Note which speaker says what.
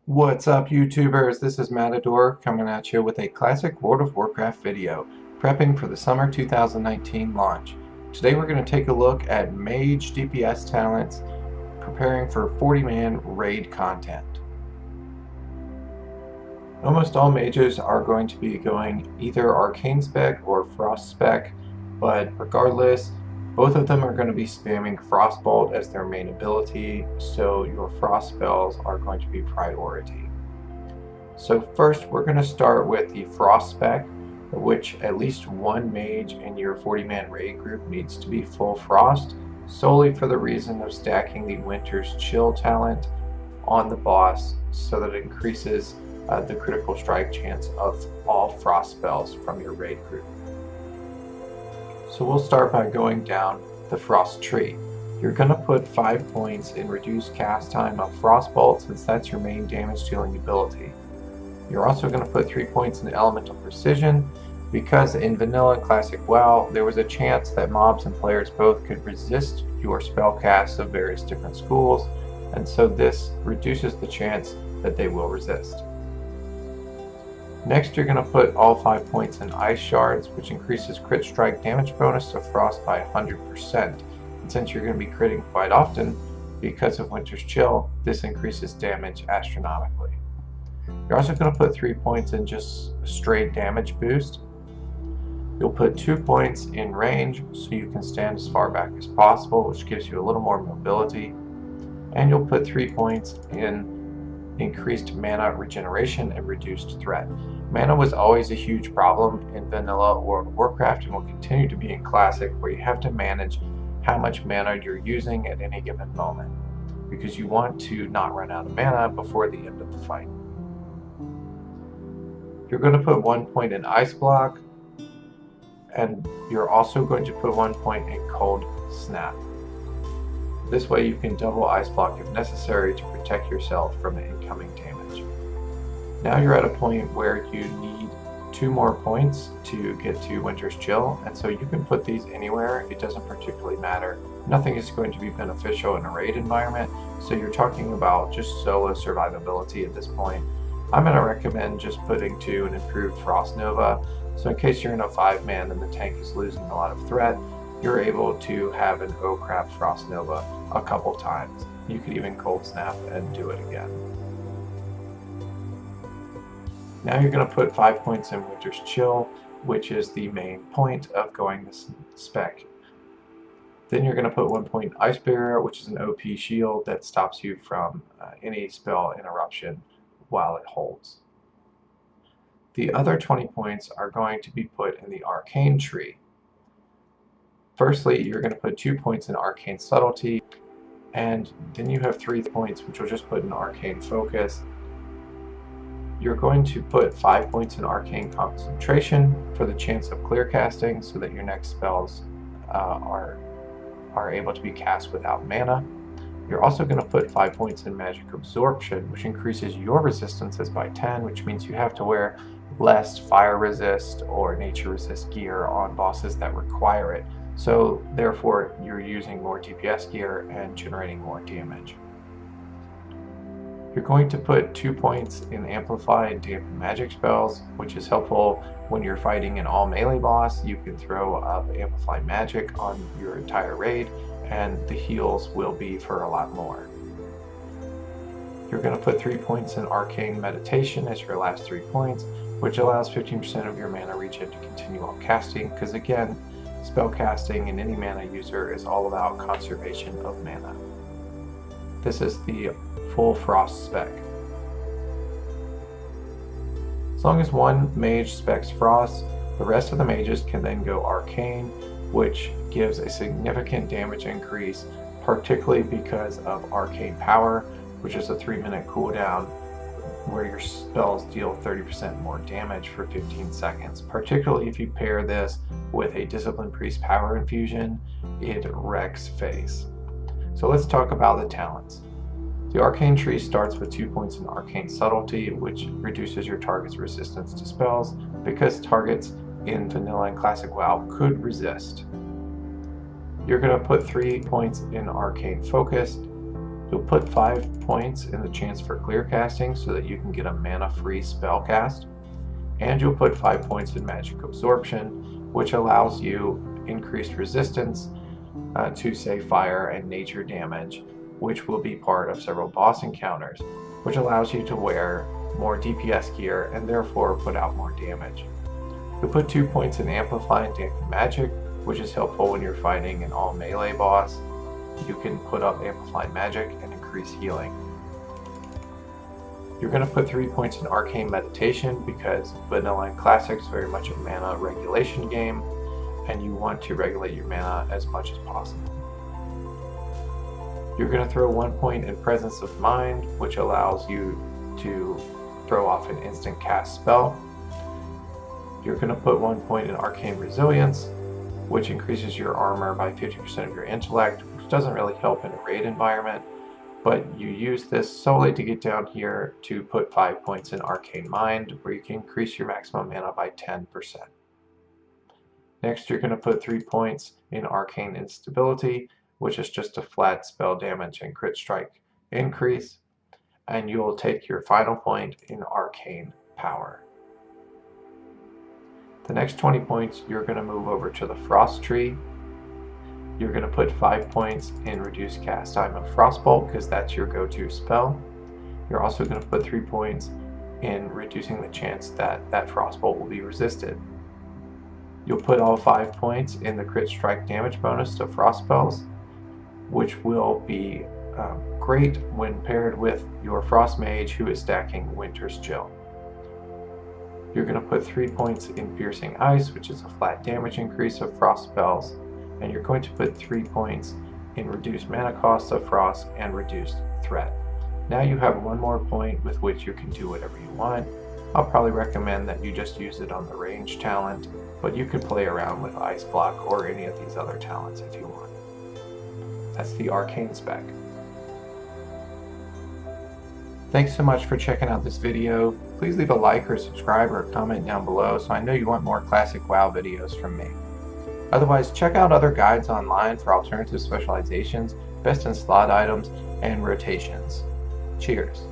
Speaker 1: What's up, YouTubers? This is Matador coming at you with a classic World of Warcraft video, prepping for the summer 2019 launch. Today we're going to take a look at Mage DPS talents, preparing for 40-man raid content. Almost all mages are going to be going either Arcane spec or Frost spec, but regardless, both of them are going to be spamming Frostbolt as their main ability, so your Frost spells are going to be priority. So first we're going to start with the Frost spec, which at least one mage in your 40-man raid group needs to be full Frost, solely for the reason of stacking the Winter's Chill talent on the boss so that it increases the critical strike chance of all Frost spells from your raid group. So we'll start by going down the Frost tree. You're going to put 5 points in reduced cast time of Frostbolt, since that's your main damage dealing ability. You're also going to put 3 points in Elemental Precision, because in Vanilla Classic WoW there was a chance that mobs and players both could resist your spell casts of various different schools, and so this reduces the chance that they will resist. Next, you're going to put all 5 points in Ice Shards, which increases crit strike damage bonus to Frost by 100%. And since you're going to be critting quite often because of Winter's Chill, this increases damage astronomically. You're also going to put 3 points in just a straight damage boost. You'll put 2 points in range so you can stand as far back as possible, which gives you a little more mobility. And you'll put 3 points in increased mana regeneration and reduced threat. Mana was always a huge problem in Vanilla World of Warcraft and will continue to be in Classic, where you have to manage how much mana you're using at any given moment, because you want to not run out of mana before the end of the fight. You're going to put 1 point in Ice Block, and you're also going to put 1 point in Cold Snap. This way you can double Ice Block if necessary to protect yourself from the incoming damage. Now you're at a point where you need 2 more points to get to Winter's Chill, and so you can put these anywhere. It doesn't particularly matter. Nothing is going to be beneficial in a raid environment, so you're talking about just solo survivability at this point. I'm going to recommend just putting 2 in improved Frost Nova, so in case you're in a 5-man and the tank is losing a lot of threat, you're able to have an oh crap Frost Nova a couple times. You could even Cold Snap and do it again. Now you're going to put 5 points in Winter's Chill, which is the main point of going this spec. Then you're going to put 1 point in Ice Barrier, which is an OP shield that stops you from any spell interruption while it holds. The other 20 points are going to be put in the Arcane tree. Firstly, you're going to put 2 points in Arcane Subtlety, and then you have 3 points which you'll just put in Arcane Focus. You're going to put 5 points in Arcane Concentration for the chance of clear casting, so that your next spells are able to be cast without mana. You're also going to put 5 points in Magic Absorption, which increases your resistances by 10, which means you have to wear less Fire Resist or Nature Resist gear on bosses that require it. So therefore you're using more DPS gear and generating more damage. You're going to put 2 points in Amplify and Dampen magic spells, which is helpful when you're fighting an all melee boss. You can throw up Amplify magic on your entire raid, and the heals will be for a lot more. You're going to put 3 points in Arcane Meditation as your last 3 points, which allows 15% of your mana regen to continue while casting, because again, spell casting in any mana user is all about conservation of mana. This is the full Frost spec. As long as one mage specs Frost, the rest of the mages can then go Arcane, which gives a significant damage increase, particularly because of Arcane Power, which is a 3-minute cooldown where your spells deal 30% more damage for 15 seconds. Particularly if you pair this with a Discipline Priest Power Infusion, it wrecks face. So let's talk about the talents. The Arcane tree starts with 2 points in Arcane Subtlety, which reduces your target's resistance to spells, because targets in Vanilla and Classic WoW could resist. You're going to put 3 points in Arcane Focus. You'll put 5 points in the chance for clear casting so that you can get a mana-free spell cast. And you'll put 5 points in magic absorption, which allows you increased resistance to, say, fire and nature damage, which will be part of several boss encounters, which allows you to wear more DPS gear and therefore put out more damage. You'll put 2 points in amplify and dampen magic, which is helpful when you're fighting an all melee boss. You can put up amplified magic and increase healing. You're going to put 3 points in arcane meditation because vanilla and classic is very much a mana regulation game, and you want to regulate your mana as much as possible. You're going to throw 1 point in presence of mind, which allows you to throw off an instant cast spell. You're going to put 1 point in arcane resilience, which increases your armor by 50% of your intellect, which doesn't really help in a raid environment, but you use this solely to get down here to put 5 points in arcane mind, where you can increase your maximum mana by 10%. Next, you're going to put 3 points in arcane instability, which is just a flat spell damage and crit strike increase, and you will take your final point in arcane power. The next 20 points, you're going to move over to the frost tree. You're going to put 5 points in reduced cast time of frostbolt because that's your go-to spell. You're also going to put 3 points in reducing the chance that that frostbolt will be resisted. You'll put all 5 points in the crit strike damage bonus to frost spells, which will be great when paired with your frost mage who is stacking winter's chill. You're going to put 3 points in piercing ice, which is a flat damage increase of frost spells, and you're going to put 3 points in reduced mana cost of frost and reduced threat. Now you have 1 more point with which you can do whatever you want. I'll probably recommend that you just use it on the range talent, but you could play around with ice block or any of these other talents if you want. That's the arcane spec. Thanks so much for checking out this video. Please leave a like or subscribe or a comment down below so I know you want more classic WoW videos from me. Otherwise, check out other guides online for alternative specializations, best in slot items, and rotations. Cheers.